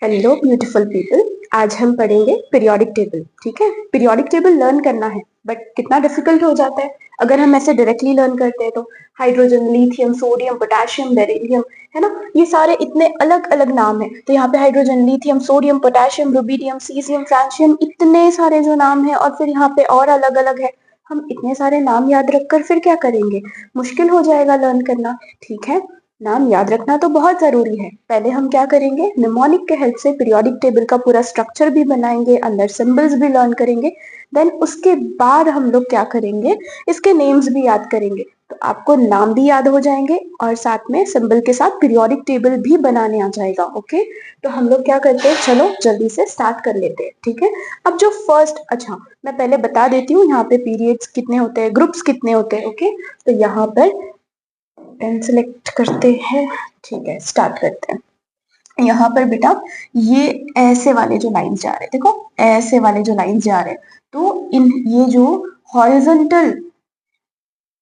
Hello beautiful people. आज हम पढ़ेंगे पीरियोडिक टेबल। ठीक है, पीरियोडिक टेबल लर्न करना है बट कितना डिफिकल्ट हो जाता है अगर हम ऐसे डायरेक्टली लर्न करते हैं तो। Hydrogen, lithium, sodium, potassium, beryllium, है ना, ये सारे इतने अलग अलग नाम है। तो यहाँ पे hydrogen, lithium, sodium, potassium, rubidium, caesium, francium, इतने सारे जो नाम है और फिर यहाँ पे और अलग अलग है। हम इतने सारे नाम याद रखकर फिर क्या करेंगे, मुश्किल हो जाएगा लर्न करना। ठीक है, नाम याद रखना तो बहुत जरूरी है। पहले हम क्या करेंगे, निमोनिक के हेल्प से पीरियोडिक टेबल का पूरा स्ट्रक्चर भी बनाएंगे, अंदर सिंबल्स भी लर्न करेंगे। देन उसके बाद हम लोग क्या करेंगे, इसके नेम्स भी याद करेंगे। तो आपको नाम भी याद हो जाएंगे और साथ में सिंबल के साथ पीरियोडिक टेबल भी बनाने आ जाएगा। ओके, तो हम लोग क्या करते हैं, चलो जल्दी से स्टार्ट कर लेते हैं। ठीक है, अब जो फर्स्ट, अच्छा मैं पहले बता देती हूँ यहाँ पे पीरियड्स कितने होते हैं, ग्रुप्स कितने होते हैं। ओके, तो यहाँ पर पेन सिलेक्ट करते हैं। ठीक है, स्टार्ट करते हैं। यहाँ पर बेटा ये ऐसे वाले जो लाइंस जा रहे हैं, देखो ऐसे वाले जो लाइंस जा रहे हैं, तो इन ये जो हॉरिजॉन्टल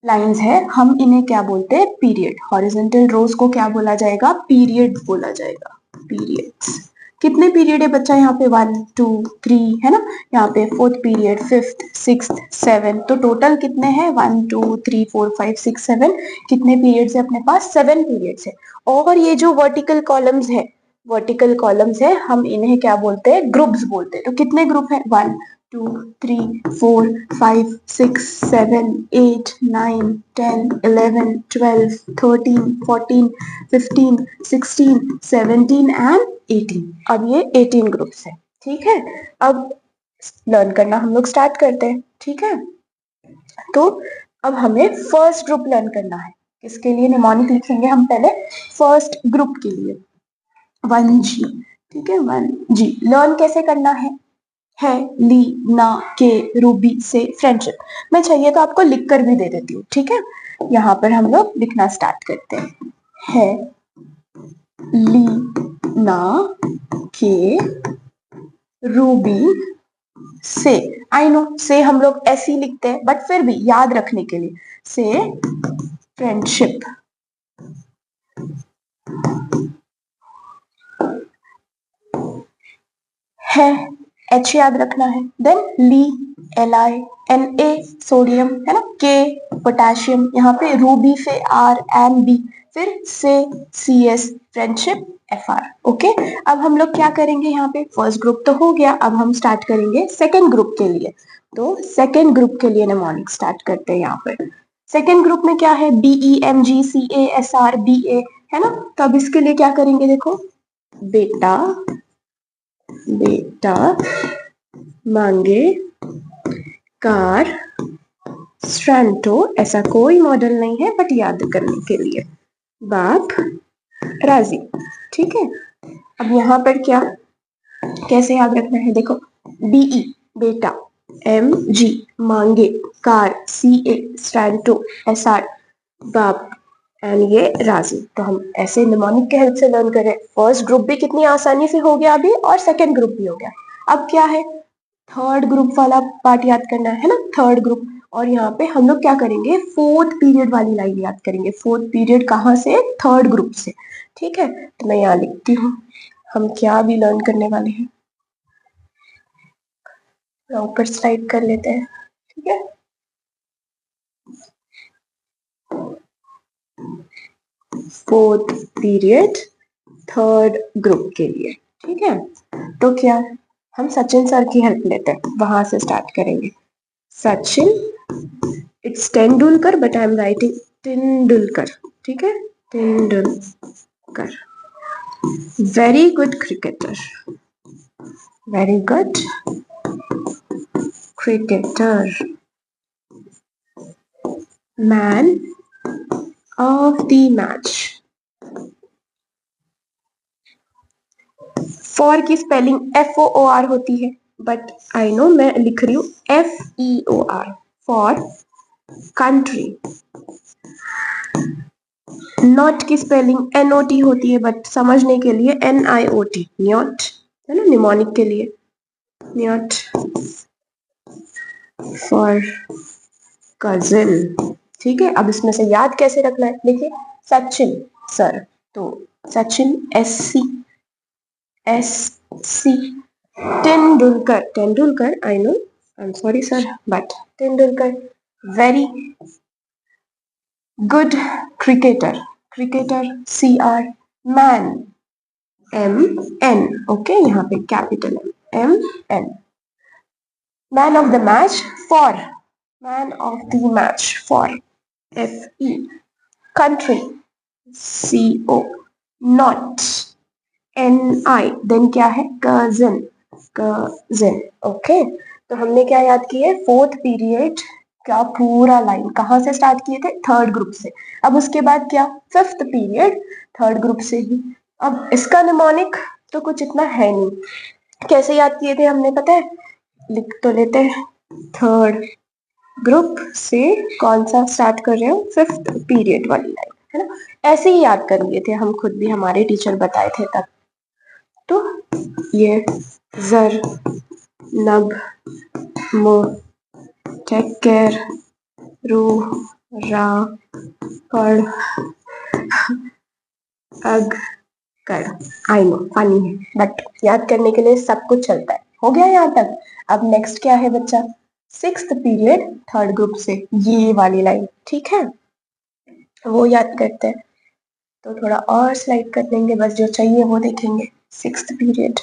लाइंस है हम इन्हें क्या बोलते हैं, पीरियड। हॉरिजॉन्टल रोज को क्या बोला जाएगा, पीरियड बोला जाएगा, पीरियड्स। कितने पीरियड है बच्चा, यहाँ पे 1 2 3 है ना, यहाँ पे fourth period, fifth, sixth, seven, तो टोटल कितने हैं 1 2 3 4 5 6 7। कितने पीरियड्स है अपने पास, 7 पीरियड्स है। और ये जो वर्टिकल कॉलम्स है, वर्टिकल कॉलम्स है, हम इन्हें क्या बोलते हैं, ग्रुप्स बोलते हैं। तो कितने ग्रुप है, 1 2 3 4 5 6 7 8 9 10 11 12 13 14 15 16 17 एंड 18। अब ये 18 ग्रुप्स है। ठीक है, अब लर्न करना हम लोग स्टार्ट करते हैं। ठीक है, तो अब हमें फर्स्ट ग्रुप लर्न करना है। किसके लिए निमोनिक लिखेंगे हम पहले, फर्स्ट ग्रुप के लिए 1G। ठीक है, 1G लर्न कैसे करना है ली ना के रूबी से फ्रेंडशिप। मैं चाहिए तो आपको लिख कर भी दे देती हूँ। ठीक है, यहाँ पर हम लोग लिखना स्टार्ट करते हैं। है ली ना के रूबी से। आई नो से हम लोग ऐसे ही लिखते हैं बट फिर भी याद रखने के लिए से फ्रेंडशिप है, एच याद रखना है। देन ली, LI, Na सोडियम, है ना, के पोटेशियम, यहाँ पे रूबी से RMB, फिर से CS फ्रेंडशिप FR। ओके, अब हम लोग क्या करेंगे, यहाँ पे फर्स्ट ग्रुप तो हो गया, अब हम स्टार्ट करेंगे सेकेंड ग्रुप के लिए। तो सेकेंड ग्रुप के लिए निमोनिक स्टार्ट करते हैं। यहाँ पर सेकेंड ग्रुप में क्या है, BEMGCASRBA, है ना। तो अब इसके लिए क्या करेंगे, देखो बेटा, बेटा मांगे कार स्ट्रेंटो, ऐसा कोई मॉडल नहीं है बट याद करने के लिए, बाप राजी। ठीक है, अब यहाँ पर क्या, कैसे याद रखना है, देखो BE बेटा, MG मांगे, कार CA स्ट्रेंटो, SR बाप, एंड ये राजी। तो हम ऐसे निमोनिक के हेल्प से लर्न करें। फर्स्ट ग्रुप भी कितनी आसानी से हो गया अभी और सेकेंड ग्रुप भी हो गया। अब क्या है, थर्ड ग्रुप वाला पार्ट याद करना है ना, थर्ड ग्रुप। और यहाँ पे हम लोग क्या करेंगे, फोर्थ पीरियड वाली लाइन याद करेंगे। फोर्थ पीरियड कहाँ से, थर्ड ग्रुप से। ठीक है, तो मैं यहाँ लिखती हूँ हम क्या भी लर्न करने वाले हैं, ऊपर स्लाइड कर लेते हैं। ठीक है, फोर्थ पीरियड थर्ड ग्रुप के लिए। ठीक है, तो क्या, हम सचिन सर की हेल्प लेते हैं, वहां से स्टार्ट करेंगे। Sachin, it's Tendulkar but I am writing Tendulkar. ठीक है, Tendulkar, very good cricketer, very good cricketer, man of the match. For की स्पेलिंग FOOR होती है बट आई नो मैं लिख रही हूँ FEOR, फॉर कंट्री। नॉट की स्पेलिंग NOT होती है बट समझने के लिए NIOT, न्योट, है ना, निमोनिक के लिए न्योट। For cousin. ठीक है, अब इसमें से याद कैसे रखना है, देखिए सचिन सर, तो Sachin SC, SC Tendulkar, I know, I'm sorry sir, but Tendulkar, very good cricketer, CR, man, MN, okay, यहाँ पे capital MN, man of the match for, FE, country, CO, not, NI, then क्या है, cousin, okay. तो हमने क्या याद किया है, फोर्थ पीरियड का पूरा लाइन कहाँ से स्टार्ट किए थे, थर्ड ग्रुप से। अब उसके बाद क्या, फिफ्थ पीरियड थर्ड ग्रुप से ही। अब इसका निमोनिक तो कुछ इतना है नहीं, कैसे याद किए थे हमने पता है, लिख तो लेते हैं, थर्ड ग्रुप से कौन सा स्टार्ट कर रहे हो, फिफ्थ पीरियड वाली लाइन, है ना। ऐसे ही याद कर लिए थे हम खुद भी, हमारे टीचर बताए थे तब। तो ये जर, नब, मो, टेक केयर, रू, रा, पढ़, अग, कर। आई नो फनी है, बट याद करने के लिए सब कुछ चलता है। हो गया यहाँ तक। अब नेक्स्ट क्या है बच्चा, सिक्स्थ पीरियड थर्ड ग्रुप से, ये वाली लाइन, ठीक है, वो याद करते हैं। तो थोड़ा और स्लाइड कर देंगे, बस जो चाहिए वो देखेंगे। Sixth period,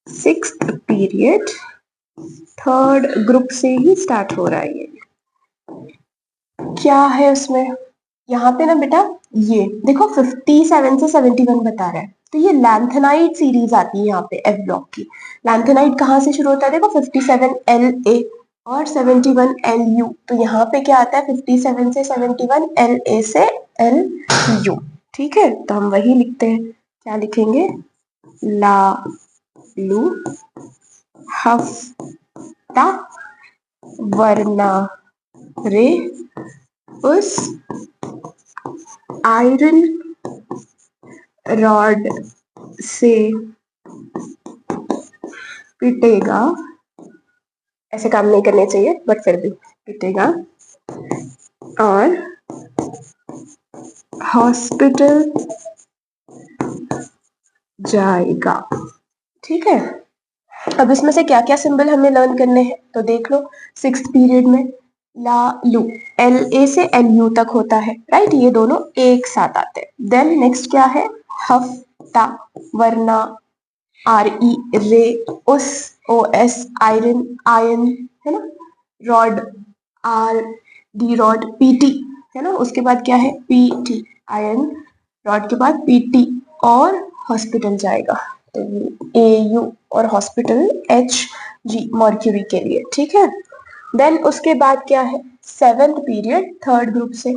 sixth period third group से ही स्टार्ट हो रहा है। ये क्या है उसमें, यहाँ पे ना बेटा, ये देखो 57 से 71 बता रहा है, तो ये लैंथेनाइड सीरीज आती है यहाँ पे एफ ब्लॉक की। लैंथेनाइड कहाँ से शुरू होता है, देखो 57 LA और 71 LU, तो यहाँ पे क्या आता है, 57 से 71 LA से LU, ठीक है। तो हम वही लिखते हैं, क्या लिखेंगे, ला लू हफ्ता वरना रे उस आयरन रॉड से पिटेगा, ऐसे काम नहीं करने चाहिए बट फिर भी पिटेगा, और हॉस्पिटल जाएगा, ठीक है। अब इसमें से क्या क्या सिंबल हमें लर्न करने हैं, तो देख लो, सिक्स्थ पीरियड में ला लू LA से LU तक होता है, राइट, ये दोनों एक साथ आते हैं। देन नेक्स्ट क्या है, हफ्ता, वरना, RE रे, उस OS आयरन, आयन, है ना, रॉड, RD रॉड, PT, है ना, उसके बाद क्या है, PT आयन, रॉड के बाद PT, और हॉस्पिटल जाएगा, तो AU और हॉस्पिटल HG मर्क्यूरी के लिए, ठीक है। देन उसके बाद क्या है, सेवेंथ पीरियड थर्ड ग्रुप से।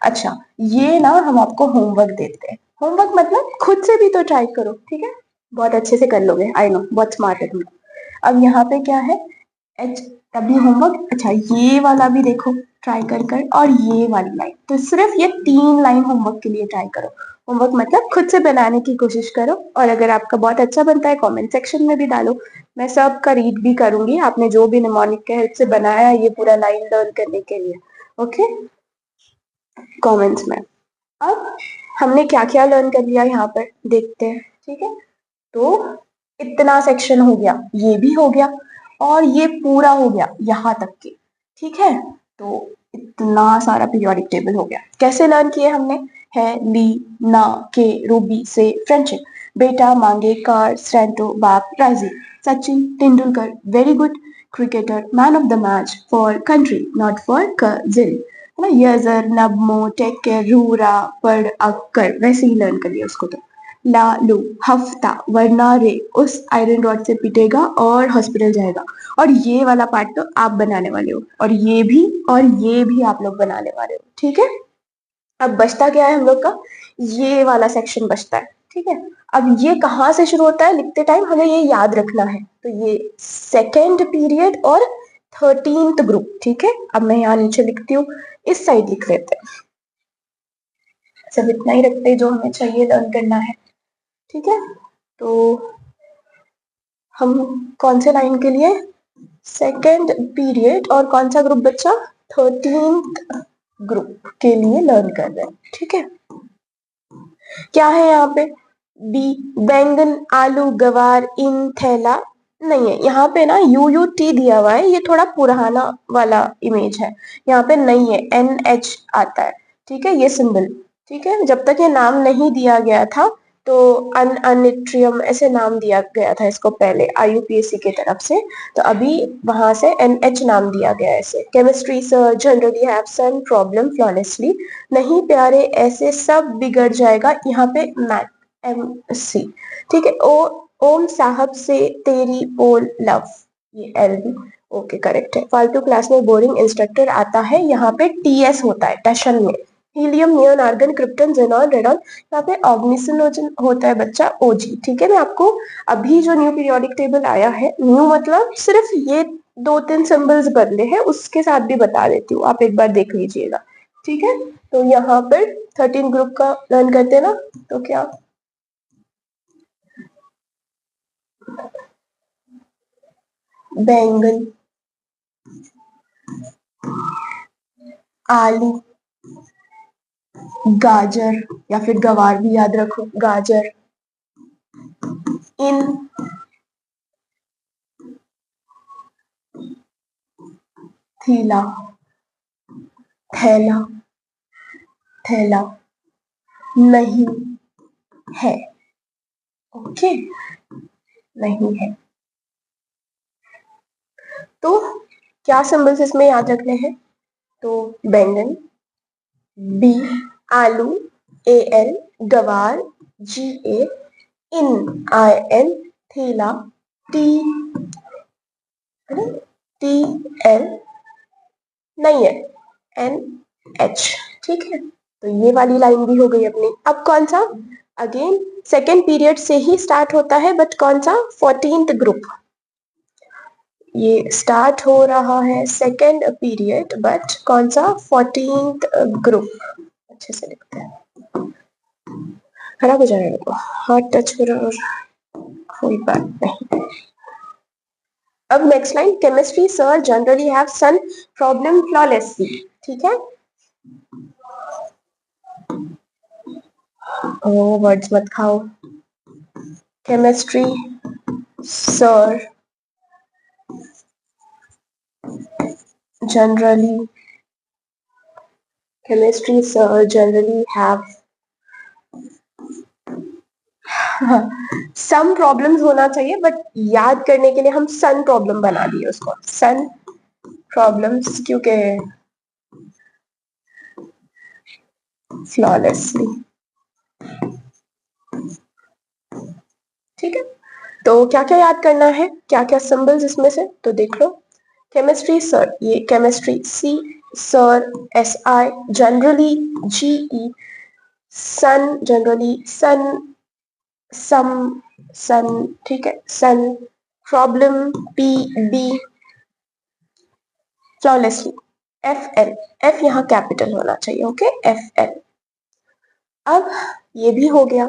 अच्छा, ये ना हम आपको होमवर्क देते हैं, होमवर्क मतलब खुद से भी तो ट्राई करो, ठीक है, बहुत अच्छे से कर लोगे, आई नो, बहुत स्मार्ट है तुम। अब यहाँ पे क्या है, HW होमवर्क। अच्छा, ये वाला भी देखो ट्राई कर कर, और ये वाली लाइन, तो सिर्फ ये 3 लाइन होमवर्क के लिए ट्राई करो। होमवर्क मतलब खुद से बनाने की कोशिश करो, और अगर आपका बहुत अच्छा बनता है कमेंट सेक्शन में भी डालो, मैं सबका रीड भी करूंगी, आपने जो भी निमोनिक के हेल्प से बनाया है ये पूरा लाइन लर्न करने के लिए, ओके, कमेंट्स में। अब हमने क्या क्या लर्न कर लिया यहाँ पर देखते हैं, ठीक है। तो इतना सेक्शन हो गया, ये भी हो गया, और ये पूरा हो गया यहाँ तक के, ठीक है। तो इतना सारा पीरियोडिक टेबल हो गया। कैसे लर्न किए हमने, है, ली, ना, के, रूबी से फ्रेंडशिप, बेटा मांगे कार, स्टैंटो, बाप, राजी, Sachin Tendulkar, very good cricketer, man of the match for country not for cousin, है ना, यजर, नबमो, टेक केयर, रूरा, पढ़, अक्कर, वैसे ही लर्न कर लिया उसको। तो ला लू हफ्ता, वरना रे उस आयरन रॉड से पिटेगा और हॉस्पिटल जाएगा, और ये वाला पार्ट तो आप बनाने वाले हो, और ये भी, और ये भी आप लोग बनाने वाले हो, ठीक है। अब बचता क्या है हम लोग का, ये वाला सेक्शन बचता है, ठीक है। अब ये कहाँ से शुरू होता है, लिखते टाइम हमें ये याद रखना है, तो ये सेकेंड पीरियड और 13th ग्रुप, ठीक है। अब मैं यहाँ नीचे लिखती हूँ, इस साइड लिख लेते हैं, सब इतना ही रखते हैं जो हमें चाहिए लर्न करना है, ठीक है। तो हम कौन से लाइन के लिए, सेकेंड पीरियड, और कौन सा ग्रुप बच्चा, 13th ग्रुप के लिए लर्न कर रहे हैं, ठीक है। क्या है यहाँ पे? बी बैंगन, आलू, गवार, इन, थैला नहीं है। यहाँ पे ना UUT दिया हुआ है, ये थोड़ा पुराना वाला इमेज है, यहाँ पे नहीं है, NH आता है। ठीक है, ये सिंबल। ठीक है, जब तक ये नाम नहीं दिया गया था तो अनिट्रियम ऐसे नाम दिया गया था इसको पहले IUPAC की तरफ से, तो अभी वहां से NH नाम दिया गया है इसे। Chemistry sir generally have sun problem flawlessly, नहीं प्यारे ऐसे सब बिगड़ जाएगा, यहाँ पे मैथ MC। ठीक है, ओ ओम साहब से तेरी बोल लव, ये LB। ओके करेक्ट है। फालतू क्लास में बोरिंग इंस्ट्रक्टर आता है, यहाँ पे TS होता है टशन में। Helium, neon, argon, krypton, xenon, radon, यहाँ पे ऑग्निसिनोजन होता है बच्चा OG। ठीक है, मैं आपको अभी जो न्यू पीरियोडिक टेबल आया है, न्यू मतलब सिर्फ ये 2-3 सिंबल्स बदले हैं, उसके साथ भी बता देती हूँ, आप एक बार देख लीजिएगा। ठीक है, तो यहाँ पर 13 ग्रुप का लर्न करते हैं ना, तो क्या बैंगन, आलू, गाजर या फिर गवार भी याद रखो, गाजर, इन, थीला, थैला, थैला नहीं है। ओके, नहीं है। तो क्या सिंबल्स इसमें याद रखने हैं? तो बैंगन, B आलू, AL गवार, GA, IN थैला, T TL नहीं है, NH। ठीक है, तो ये वाली लाइन भी हो गई अपनी। अब कौन सा? अगेन सेकेंड पीरियड से ही स्टार्ट होता है, बट कौन सा? 14th group. ये स्टार्ट हो रहा है सेकेंड पीरियड, बट कौन सा? 14th group. अच्छे से लिखते हैं, खराब हो जाएगा देखो, हाथ टच करो और कोई बात नहीं। अब next line, chemistry sir generally have sun problem flawlessly. ठीक है, ओ वर्ड्स मत खाओ। Chemistry sir generally chemistry sir generally have some problems होना चाहिए, बट याद करने के लिए हम सन प्रॉब्लम बना दिए उसको, सन प्रॉब्लम्स, क्योंकि फ्लॉलेसली। ठीक है, तो क्या क्या याद करना है, क्या क्या सिंबल्स इसमें से, तो देख लो। केमिस्ट्री सर, ये chemistry C, sir SI, generally GE, sun generally sun, some sun, ठीक है, sun, problem PB, flawlessly FL, F यहाँ कैपिटल होना चाहिए। Okay, FL। अब ये भी हो गया।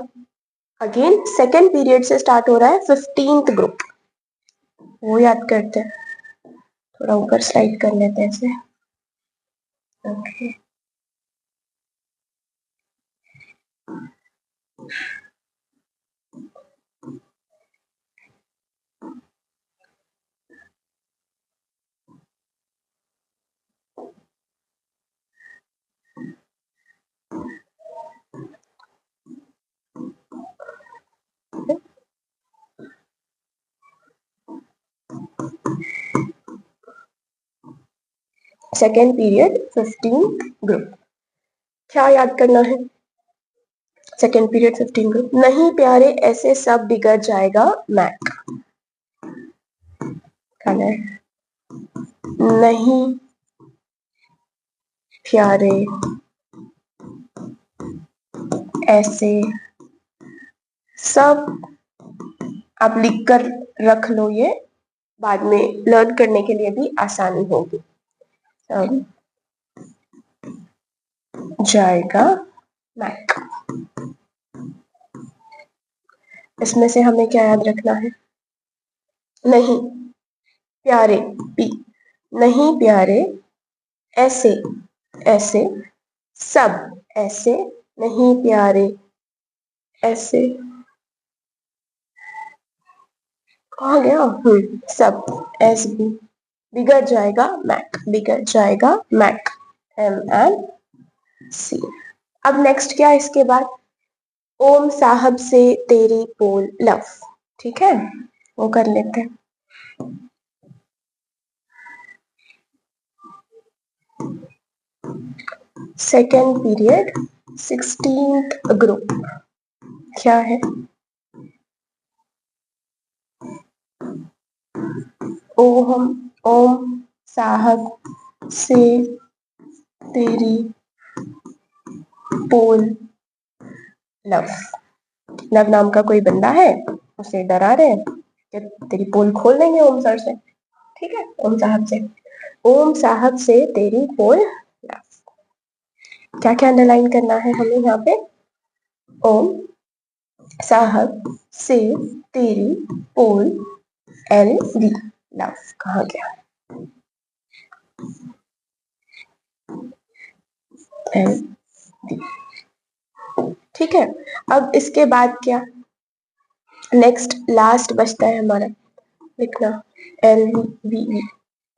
अगेन सेकेंड पीरियड से स्टार्ट हो रहा है 15th ग्रुप, वो याद करते हैं। थोड़ा ऊपर स्लाइड कर लेते हैं इसे। Okay, second period 15th group, क्या याद करना है? सेकेंड पीरियड 15 ग्रुप, नहीं प्यारे ऐसे सब बिगड़ जाएगा मैक। कलर, नहीं प्यारे ऐसे सब, आप लिख कर रख लो, ये बाद में लर्न करने के लिए भी आसानी होगी। सब जाएगा मैक। इसमें से हमें क्या याद रखना है? नहीं प्यारे P, नहीं प्यारे ऐसे, ऐसे सब, ऐसे नहीं प्यारे ऐसे कहा गया सब एस बी बिगड़ जाएगा मैक, बिगड़ जाएगा मैक, एम एन सी। अब नेक्स्ट क्या है इसके बाद, ओम साहब से तेरी पोल लव, ठीक है वो कर लेते हैं। सेकेंड पीरियड 16th ग्रुप क्या है, ओम साहब से तेरी पोल लव। लव नाम का कोई बंदा है, उसे डरा रहे हैं कि तेरी पोल खोल देंगे ओम सर से, ठीक है ओम साहब से, ओम साहब से तेरी पोल लव। क्या क्या अंडरलाइन करना है हमें यहाँ पे, ओम साहब से तेरी पोल एल डी लव कहा गया, एल डी, ठीक है। अब इसके बाद क्या, नेक्स्ट लास्ट बचता है हमारा लिखना एल वी ई,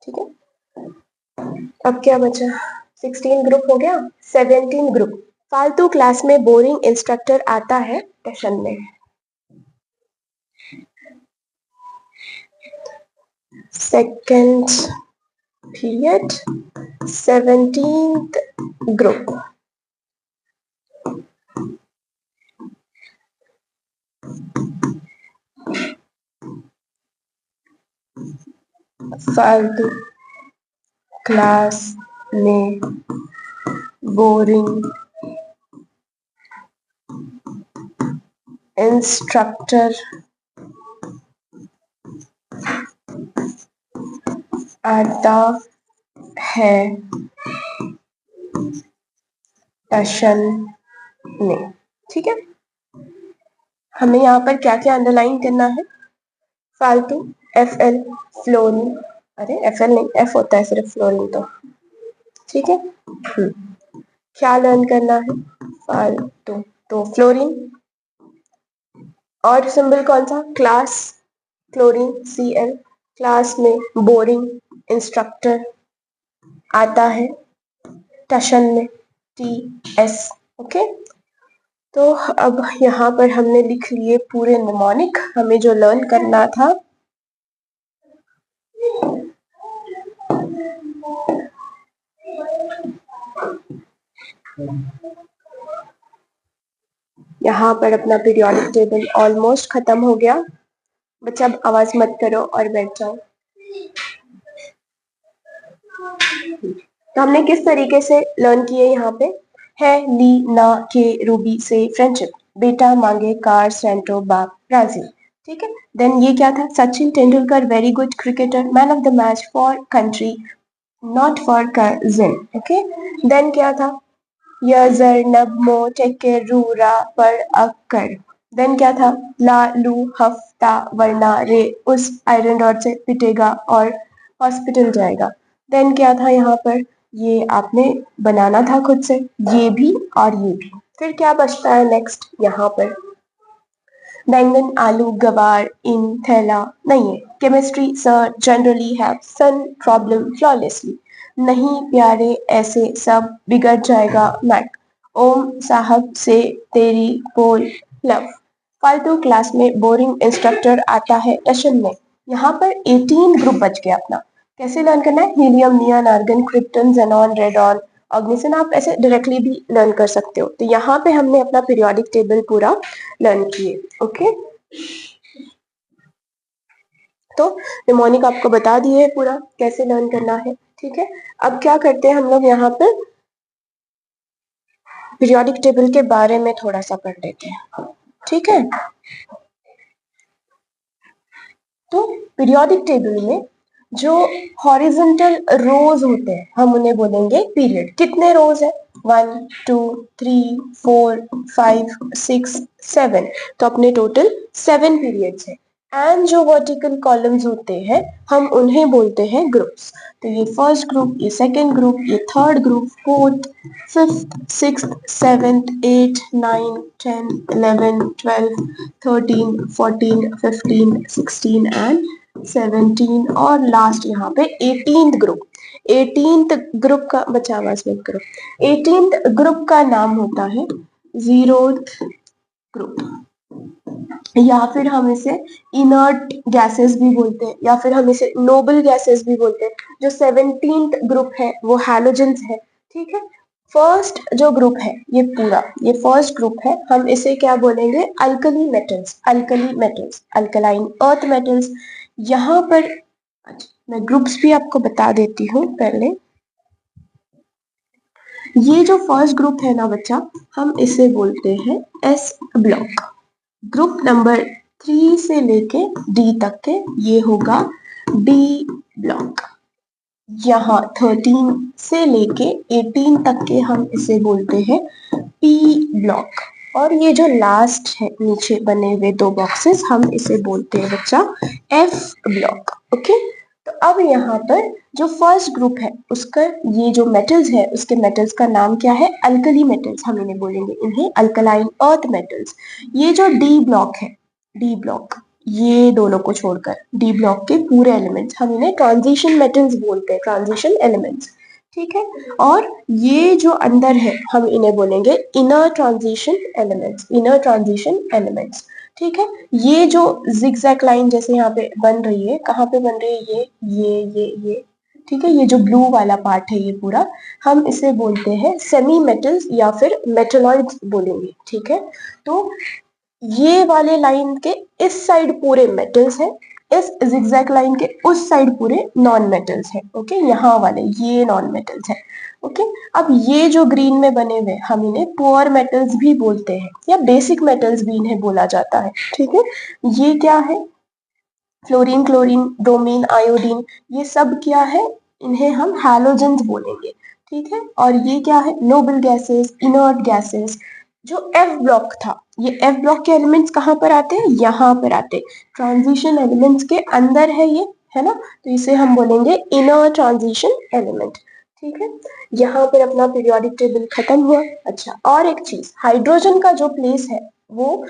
ठीक है। अब क्या बचा, 16 ग्रुप हो गया, 17 ग्रुप, फालतू क्लास में बोरिंग इंस्ट्रक्टर आता है सेशन में। सेकेंड पीरियड 17th ग्रुप, फालतू क्लास में बोरिंग इंस्ट्रक्टर आता है सेशन में, ठीक है। हमें यहाँ पर क्या क्या अंडरलाइन करना है, फालतू एफ एल फ्लोरीन, अरे एफ एल नहीं एफ होता है सिर्फ फ्लोरीन तो, ठीक है। क्या लर्न करना है, फालतू तो फ्लोरीन, और सिंबल कौन सा, class chlorine C L, class में बोरिंग इंस्ट्रक्टर आता है टशन में टी एस, ओके। तो अब यहाँ पर हमने लिख लिए पूरे निमोनिक, हमें जो लर्न करना था यहाँ पर अपना पीरियोडिक टेबल ऑलमोस्ट खत्म हो गया। बच्चा अब आवाज मत करो और बैठ जाओ। तो हमने किस तरीके से लर्न किए, यहाँ पे है ली ना के रूबी से फ्रेंडशिप, बेटा मांगे कार सेंट्रो बाप ब्राजील, ठीक है। देन ये क्या था, Sachin Tendulkar very good cricketer, man of the match for country not for cousin, okay. Then क्या था, यजर नबमो टेके रूरा पर अक्कर, देन क्या था, ला लू हफ्ता वरना रे उस आयरन रॉड से पिटेगा और हॉस्पिटल जाएगा। देन क्या था यहाँ पर, ये आपने बनाना था खुद से, ये भी और ये भी। फिर क्या बचता है नेक्स्ट यहाँ पर, बैंगन आलू गवार इन थैला नहीं है, chemistry sir generally have sun problem flawlessly, नहीं प्यारे ऐसे सब बिगड़ जाएगा मैक, ओम साहब से तेरी पोल लव, फालतू क्लास में बोरिंग इंस्ट्रक्टर आता है टशन में। यहाँ पर 18 ग्रुप बच गया अपना। कैसे लर्न करना है, helium neon argon krypton xenon radon oganesson, आप ऐसे डायरेक्टली भी लर्न कर सकते हो। तो यहाँ पे हमने अपना पीरियोडिक टेबल पूरा लर्न किए, ओके। तो निमोनिक आपको बता दिए पूरा कैसे लर्न करना है, ठीक है। अब क्या करते हैं हम लोग यहाँ पे पीरियोडिक टेबल के बारे में थोड़ा सा पढ़ लेते हैं, ठीक है। तो पीरियोडिक टेबल में जो हॉरिजॉन्टल रोज होते हैं हम उन्हें बोलेंगे पीरियड। कितने रोज है, 1 2 3 4 5 6 7, तो अपने टोटल 7 पीरियड्स है। एंड जो वर्टिकल कॉलम्स होते हैं हम उन्हें बोलते हैं ग्रुप्स। तो ये फर्स्ट ग्रुप, ये सेकंड ग्रुप, ये third group, fourth, fifth, sixth, seventh, 8, 9, 10, 11, 12, 13, 14, 15, 16 and 17 और लास्ट यहाँ पे 18th ग्रुप। 18th ग्रुप का बचा हुआ इसमें ग्रुप, 18th ग्रुप का नाम होता है 0th ग्रुप, या फिर हम इसे इनर्ट गैसेस भी बोलते हैं, या फिर हम इसे नोबल गैसेस भी बोलते हैं। जो 17th ग्रुप है वो हैलोजेंस है, ठीक है। फर्स्ट जो ग्रुप है ये पूरा, ये फर्स्ट ग्रुप है, हम इसे क्या बोलेंगे, alkali metals, alkali metals, alkaline earth metals. यहाँ पर अच्छा, मैं ग्रुप्स भी आपको बता देती हूँ पहले। ये जो फर्स्ट ग्रुप है ना बच्चा, हम इसे बोलते हैं एस ब्लॉक। ग्रुप नंबर 3 से लेके डी तक के ये होगा डी ब्लॉक। यहाँ 13 से लेके 18 तक के हम इसे बोलते हैं पी ब्लॉक। और ये जो लास्ट है नीचे बने हुए 2 बॉक्सेस, हम इसे बोलते हैं बच्चा एफ ब्लॉक। ओके, तो अब यहाँ पर जो फर्स्ट ग्रुप है उसका ये जो मेटल्स है उसके मेटल्स का नाम क्या है, अल्कली मेटल्स, हम इन्हें बोलेंगे, इन्हें अल्कलाइन अर्थ मेटल्स। ये जो डी ब्लॉक है, डी ब्लॉक, ये दोनों को छोड़कर डी ब्लॉक के पूरे एलिमेंट्स हम इन्हें ट्रांजिशन मेटल्स बोलते हैं, ट्रांजिशन एलिमेंट्स, ठीक है। और ये जो अंदर है हम इन्हें बोलेंगे inner transition elements, inner transition elements, ठीक है। ये जो जिगजैग लाइन जैसे यहाँ पे बन रही है, कहाँ पे बन रही है, ये ठीक है, ये जो ब्लू वाला पार्ट है ये पूरा, हम इसे बोलते हैं सेमी मेटल्स या फिर मेटलॉइड्स बोलेंगे, ठीक है। तो ये वाले लाइन के इस साइड पूरे मेटल्स हैं, इस जिगजैग लाइन के उस साइड पूरे नॉन मेटल्स हैं। ओके, यहाँ वाले ये नॉन मेटल्स हैं। ओके, अब ये जो ग्रीन में बने हुए हम इन्हें पुअर मेटल्स भी बोलते हैं, या बेसिक मेटल्स भी इन्हें बोला जाता है, ठीक है। ये क्या है, फ्लोरीन, क्लोरीन, ब्रोमीन, आयोडीन, ये सब क्या है, इन्हें हम हैलोजेंस बोलेंगे, ठीक है। और ये क्या है, नोबल गैसेस, इनर्ट गैसेस। जो एफ ब्लॉक था, ये एफ ब्लॉक के एलिमेंट्स कहाँ पर आते हैं, यहाँ पर आते हैं, ट्रांजिशन एलिमेंट्स के अंदर है ये, है ना। तो इसे हम बोलेंगे इनर ट्रांजिशन एलिमेंट, ठीक है। यहाँ पर अपना पीरियोडिक टेबल खत्म हुआ। अच्छा, और एक चीज, हाइड्रोजन का जो प्लेस है वो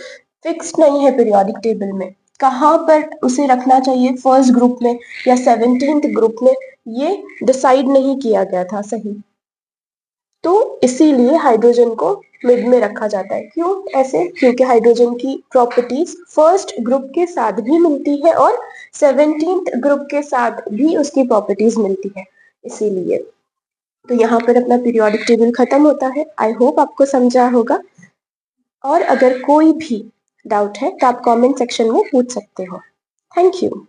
फिक्स्ड नहीं है पीरियोडिक टेबल में, कहाँ पर उसे रखना चाहिए, फर्स्ट ग्रुप में या 17th ग्रुप में, ये डिसाइड नहीं किया गया था सही। तो इसीलिए हाइड्रोजन को मिड में रखा जाता है। क्यों ऐसे, क्योंकि हाइड्रोजन की प्रॉपर्टीज फर्स्ट ग्रुप के साथ भी मिलती है और 17th ग्रुप के साथ भी उसकी प्रॉपर्टीज मिलती है, इसीलिए। तो यहाँ पर अपना पीरियोडिक टेबल खत्म होता है। आई होप आपको समझा होगा, और अगर कोई भी डाउट है तो आप कमेंट सेक्शन में पूछ सकते हो। Thank you.